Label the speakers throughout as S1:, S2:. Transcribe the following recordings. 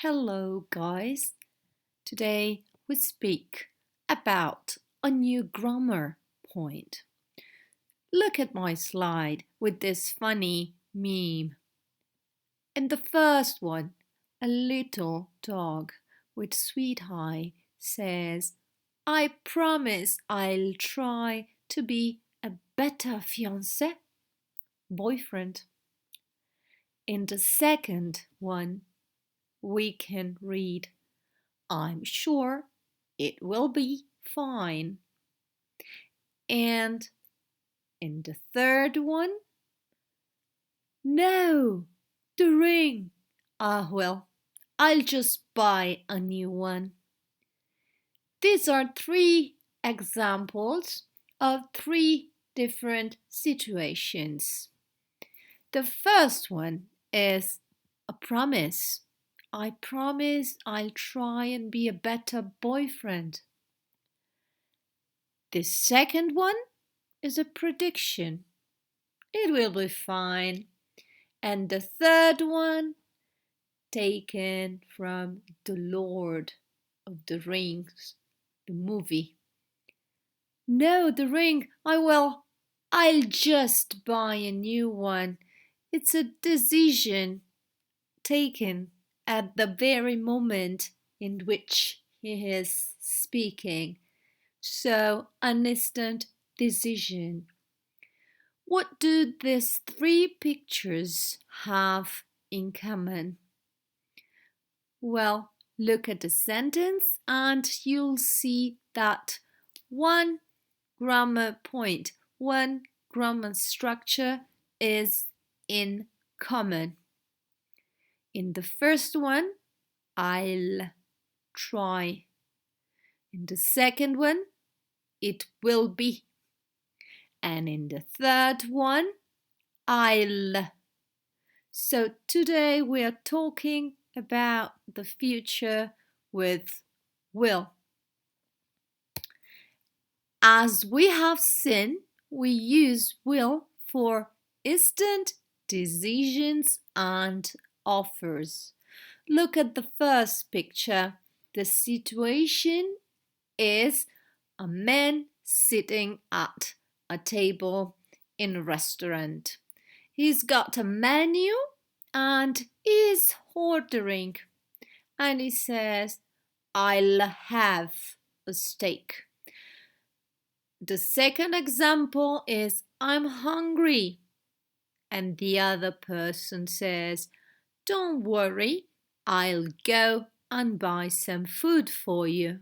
S1: Hello, guys. Today we speak about a new grammar point. Look at my slide with this funny meme. In the first one, a little dog with sweet eye says, I promise I'll try to be a better fiancé, boyfriend. In the second one, we can read, I'm sure it will be fine. And in the third one, no, the ring. Ah, well, I'll just buy a new one. These are three examples of three different situations. The first one is a promise. I promise I'll try and be a better boyfriend. The second one is a prediction. It will be fine. And the third one, taken from The Lord of the Rings, the movie. No, the ring, I'll just buy a new one. It's a decision taken at the very moment in which he is speaking. So, an instant decision. What do these three pictures have in common? Well, look at the sentence and you'll see that one grammar point, one grammar structure is in common. In the first one, I'll try. In the second one, it will be. And in the third one, I'll. So today we are talking about the future with will. As we have seen, we use will for instant decisions and offers. Look at the first picture. The situation is a man sitting at a table in a restaurant. He's got a menu and is ordering. And he says, I'll have a steak. The second example is, I'm hungry. And the other person says, don't worry, I'll go and buy some food for you.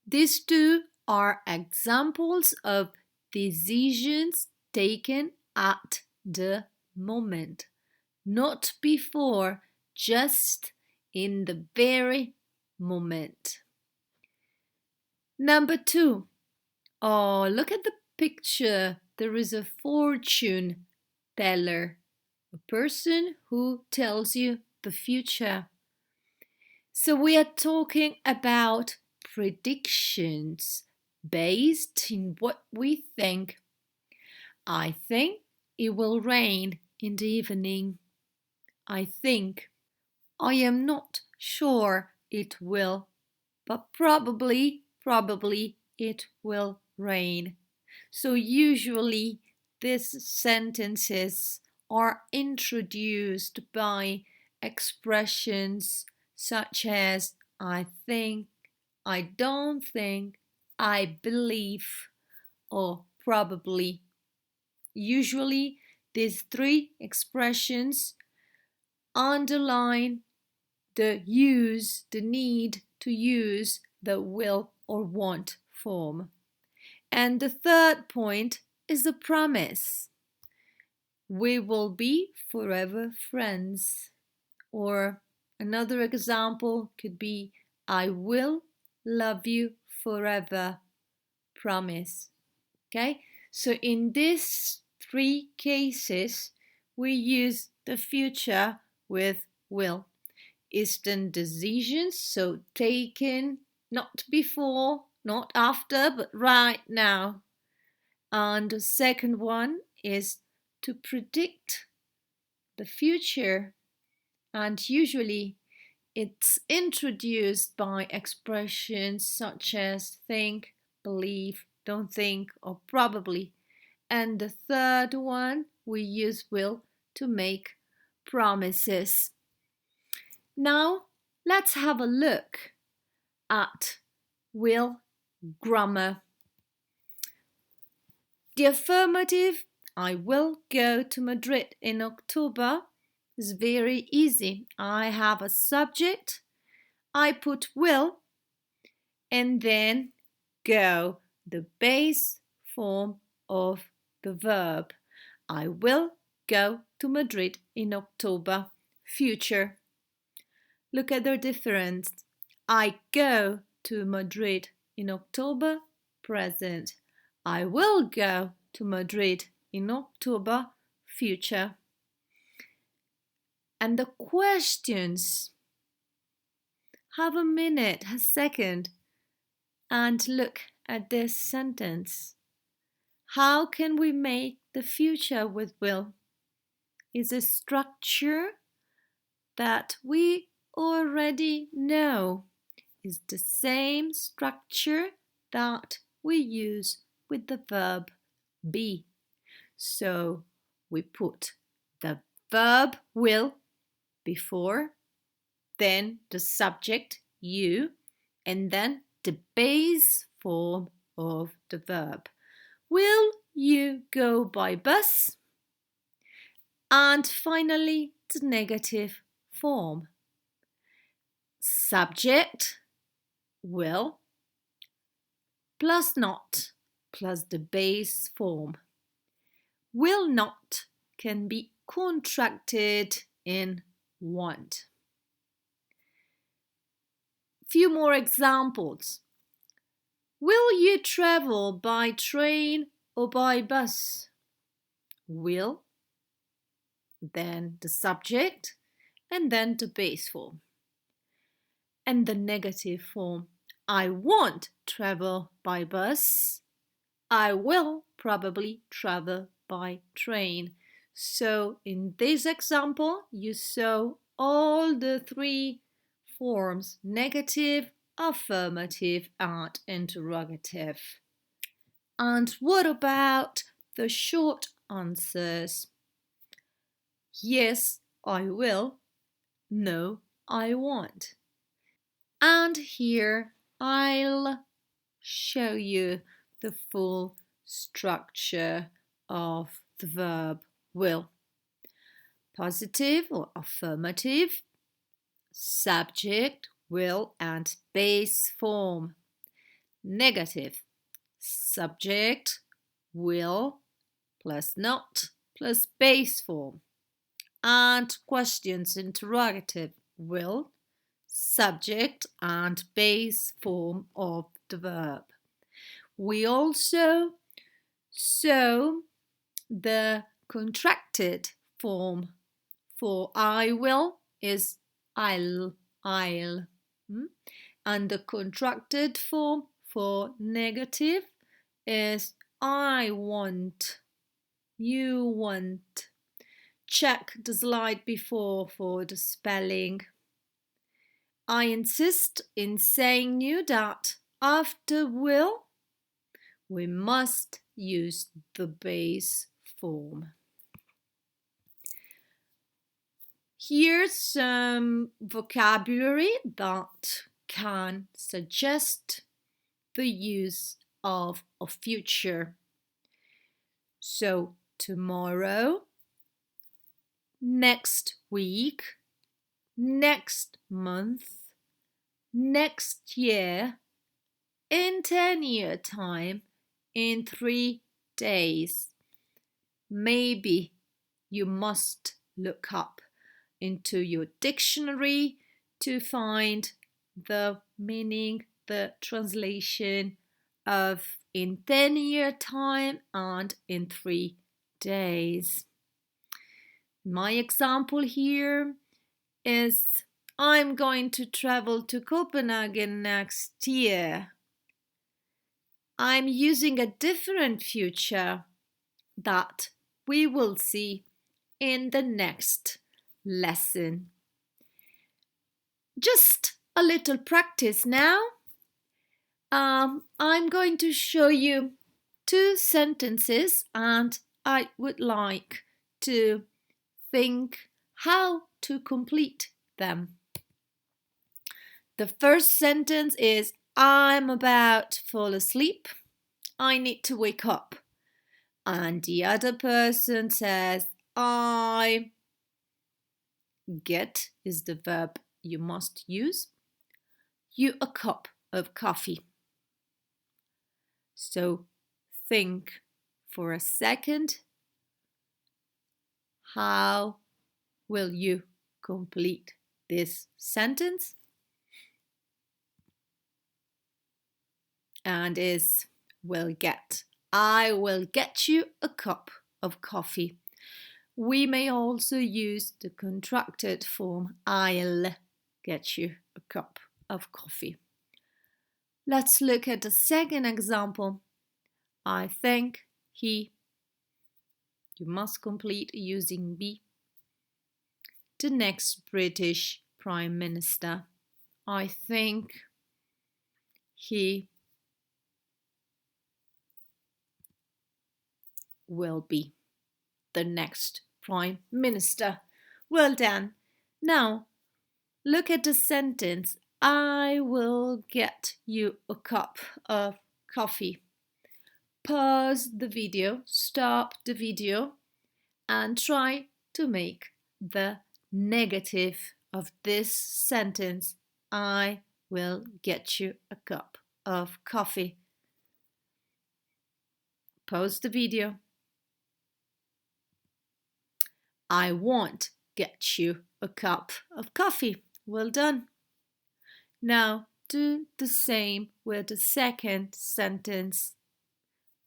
S1: These two are examples of decisions taken at the moment, not before, just in the very moment. Number two. Oh, look at the picture. There is a fortune teller, a person who tells you the future. So we are talking about predictions based in what we think. I think it will rain in the evening. I think. I am not sure it will, but probably it will rain. So usually these sentences are introduced by expressions such as I think, I don't think, I believe, or probably. Usually these three expressions underline the need to use the will or want form. And the third point is the promise. We will be forever friends. Or another example could be, I will love you forever. Promise. Okay? So in these three cases, we use the future with will. Instant decisions, so taken not before, not after, but right now. And the second one is to predict the future. and usually it's introduced by expressions such as think, believe, don't think, or probably. And the third one, we use will to make promises. Now, let's have a look at will grammar. The affirmative, I will go to Madrid in October, is very easy. I have a subject, I put will, and then go, the base form of the verb. I will go to Madrid in October. Future. Look at the difference. I go to Madrid in October. Present. I will go to Madrid in October. Future. And the questions. Have a minute, a second, and look at this sentence. How can we make the future with will? Is a structure that we already know. Is the same structure that we use with the verb be. So we put the verb will before, then the subject you, and then the base form of the verb. Will you go by bus? And finally, the negative form. Subject, will, plus not, plus the base form. Will not can be contracted in want. Few more examples. Will you travel by train or by bus? Will, then the subject, and then the base form. And the negative form. I won't travel by bus. I will probably travel by train. So in this example, you saw all the three forms: negative, affirmative, and interrogative. And what about the short answers? Yes, I will. No, I won't. And here I'll show you the full structure of the verb will. Positive or affirmative, subject, will, and base form. Negative, subject, will, plus not, plus base form. And questions, interrogative, will, subject, and base form of the verb. We also saw the contracted form for I will is I'll. And the contracted form for negative is I want, you want. Check the slide before for the spelling. I insist in saying you that after will, we must use the base form. Here's some vocabulary that can suggest the use of a future. So tomorrow, next week, next month, next year, in 10-year time, in 3 days. Maybe you must look up into your dictionary to find the meaning, the translation of in 10-year time and in 3 days. My example here is I'm going to travel to Copenhagen next year. I'm using a different future that we will see in the next lesson. Just a little practice now. I'm going to show you two sentences and I would like to think how to complete them. The first sentence is I'm about to fall asleep. I need to wake up. And the other person says I get is the verb you must use. You a cup of coffee. So think for a second. How will you complete this sentence? And is will get. I will get you a cup of coffee. We may also use the contracted form I'll get you a cup of coffee. Let's look at the second example. I think he. You must complete using be. The next British Prime Minister. I think he will be the next Prime Minister. Well done. Now, look at the sentence. I will get you a cup of coffee. Pause the video, stop the video, and try to make the negative of this sentence. I will get you a cup of coffee. Pause the video. I won't get you a cup of coffee. Well done. Now do the same with the second sentence.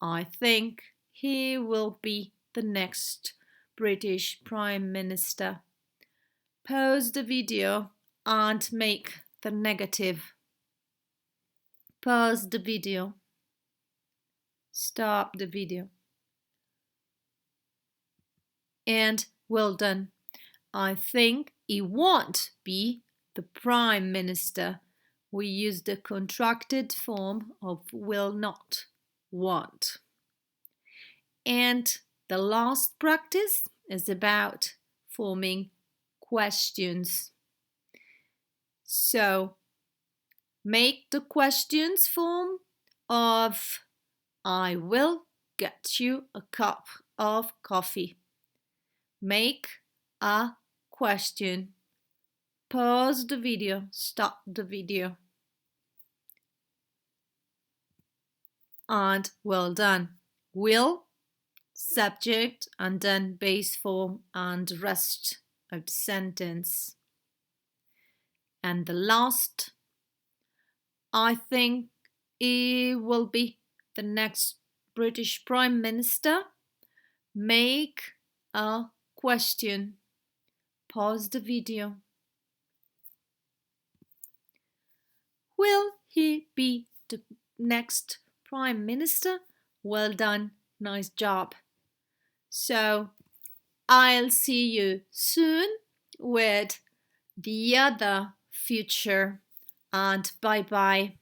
S1: I think he will be the next British Prime Minister. Pause the video and make the negative. Pause the video. Stop the video. And well done. I think he won't be the Prime Minister. We use the contracted form of will not, want. And the last practice is about forming questions. So make the questions form of I will get you a cup of coffee. Make a question. Pause the video, stop the video. And well done. Will, subject, and then base form and rest of the sentence. And the last, I think he will be the next British Prime Minister. Make a question. Pause the video. Will he be the next Prime Minister? Well done. Nice job. So I'll see you soon with the other future and bye bye.